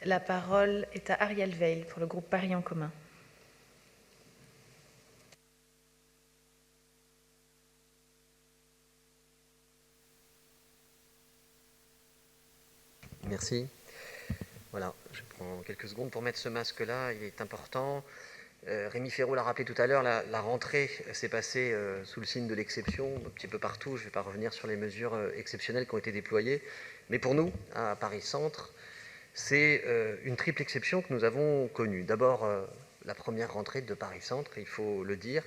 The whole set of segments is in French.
La parole est à Ariel Veil pour le groupe Paris en commun. Merci. Voilà, je prends quelques secondes pour mettre ce masque-là, il est important. Rémi Féraud l'a rappelé tout à l'heure, la rentrée s'est passée sous le signe de l'exception, un petit peu partout. Je ne vais pas revenir sur les mesures exceptionnelles qui ont été déployées. Mais pour nous, à Paris Centre, c'est une triple exception que nous avons connue. D'abord, la première rentrée de Paris Centre, il faut le dire,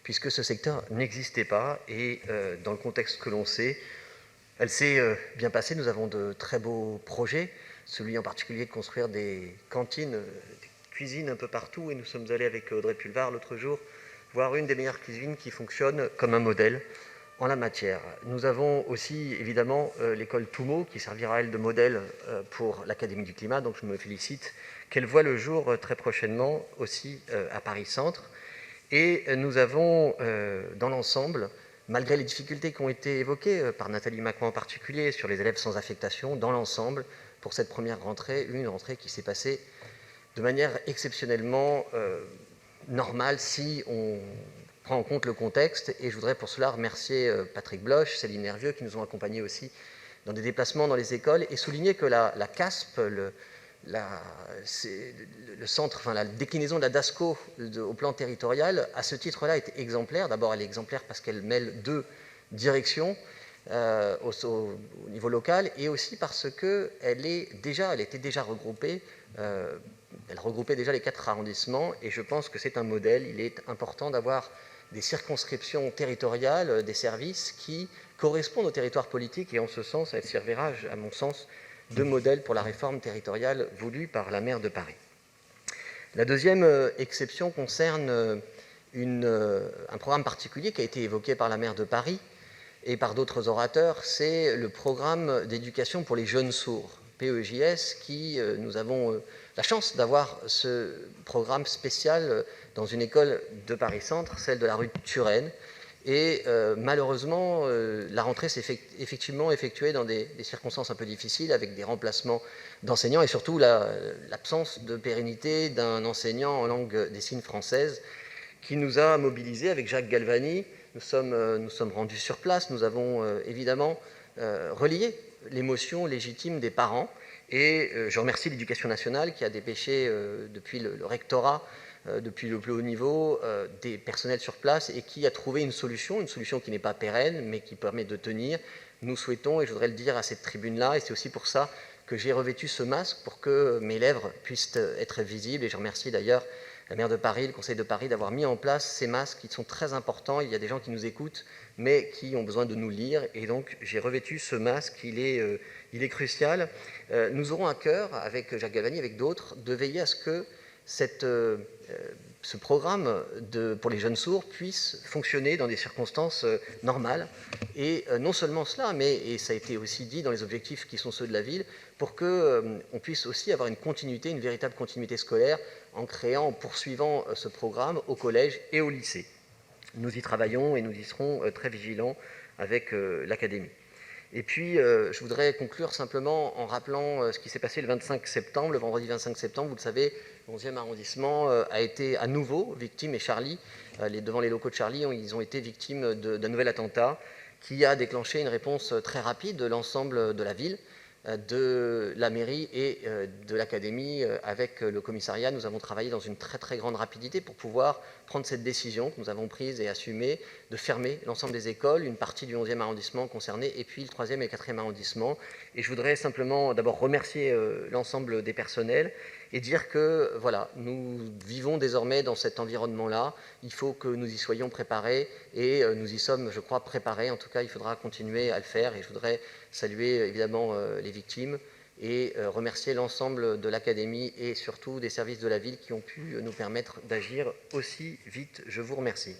puisque ce secteur n'existait pas. Et dans le contexte que l'on sait, elle s'est bien passée. Nous avons de très beaux projets, celui en particulier de construire des cantines, des cuisines un peu partout. Et nous sommes allés avec Audrey Pulvar l'autre jour voir une des meilleures cuisines qui fonctionne comme un modèle en la matière. Nous avons aussi évidemment l'école Toumo qui servira elle de modèle pour l'Académie du climat. Donc je me félicite qu'elle voit le jour très prochainement aussi à Paris Centre. Et nous avons dans l'ensemble, malgré les difficultés qui ont été évoquées par Nathalie Macron en particulier sur les élèves sans affectation, dans l'ensemble, pour cette première rentrée, une rentrée qui s'est passée de manière exceptionnellement normale si on prend en compte le contexte. Et je voudrais pour cela remercier Patrick Bloch, Céline Hervieux, qui nous ont accompagnés aussi dans des déplacements dans les écoles, et souligner que la CASP, le centre, enfin, la déclinaison de la DASCO au plan territorial, à ce titre-là, est exemplaire. D'abord, elle est exemplaire parce qu'elle mêle deux directions au niveau local, et aussi parce qu'elle était déjà regroupée. Elle regroupait déjà les 4 arrondissements, et je pense que c'est un modèle. Il est important d'avoir des circonscriptions territoriales, des services qui correspondent au territoire politique, et en ce sens, elle servira, à mon sens, de modèle pour la réforme territoriale voulue par la maire de Paris. La deuxième exception concerne un programme particulier qui a été évoqué par la maire de Paris et par d'autres orateurs, c'est le programme d'éducation pour les jeunes sourds, PEJS, qui nous avons la chance d'avoir ce programme spécial dans une école de Paris Centre, celle de la rue de Turenne. Et malheureusement, la rentrée s'est effectivement effectuée dans des circonstances un peu difficiles, avec des remplacements d'enseignants et surtout l'absence de pérennité d'un enseignant en langue des signes française qui nous a mobilisés avec Jacques Galvani. Nous sommes rendus sur place, nous avons évidemment relayé l'émotion légitime des parents. Et je remercie l'Éducation nationale qui a dépêché depuis le rectorat, depuis le plus haut niveau, des personnels sur place, et qui a trouvé une solution qui n'est pas pérenne, mais qui permet de tenir. Nous souhaitons, et je voudrais le dire à cette tribune-là, et c'est aussi pour ça que j'ai revêtu ce masque, pour que mes lèvres puissent être visibles. Et je remercie d'ailleurs la maire de Paris, le Conseil de Paris, d'avoir mis en place ces masques qui sont très importants. Il y a des gens qui nous écoutent, mais qui ont besoin de nous lire. Et donc, j'ai revêtu ce masque, il est crucial. Nous aurons à cœur, avec Jacques Galvani, avec d'autres, de veiller à ce que ce programme pour les jeunes sourds puisse fonctionner dans des circonstances normales. Et non seulement cela, mais, et ça a été aussi dit dans les objectifs qui sont ceux de la ville, pour qu'on puisse aussi avoir une continuité, une véritable continuité scolaire, en poursuivant ce programme au collège et au lycée. Nous y travaillons et nous y serons très vigilants avec l'académie. Et puis, je voudrais conclure simplement en rappelant ce qui s'est passé le 25 septembre, le vendredi 25 septembre. Vous le savez, le 11e arrondissement a été à nouveau victime, et Charlie, devant les locaux de Charlie, ils ont été victimes d'un nouvel attentat qui a déclenché une réponse très rapide de l'ensemble de la ville, de la mairie et de l'académie. Avec le commissariat, nous avons travaillé dans une très très grande rapidité pour pouvoir prendre cette décision que nous avons prise et assumée de fermer l'ensemble des écoles, une partie du 11e arrondissement concerné, et puis le 3e et 4e arrondissement. Et je voudrais simplement d'abord remercier l'ensemble des personnels et dire que voilà, nous vivons désormais dans cet environnement-là. Il faut que nous y soyons préparés, et nous y sommes, je crois, préparés. En tout cas, il faudra continuer à le faire, et je voudrais saluer évidemment les victimes et remercier l'ensemble de l'académie et surtout des services de la ville qui ont pu nous permettre d'agir aussi vite. Je vous remercie.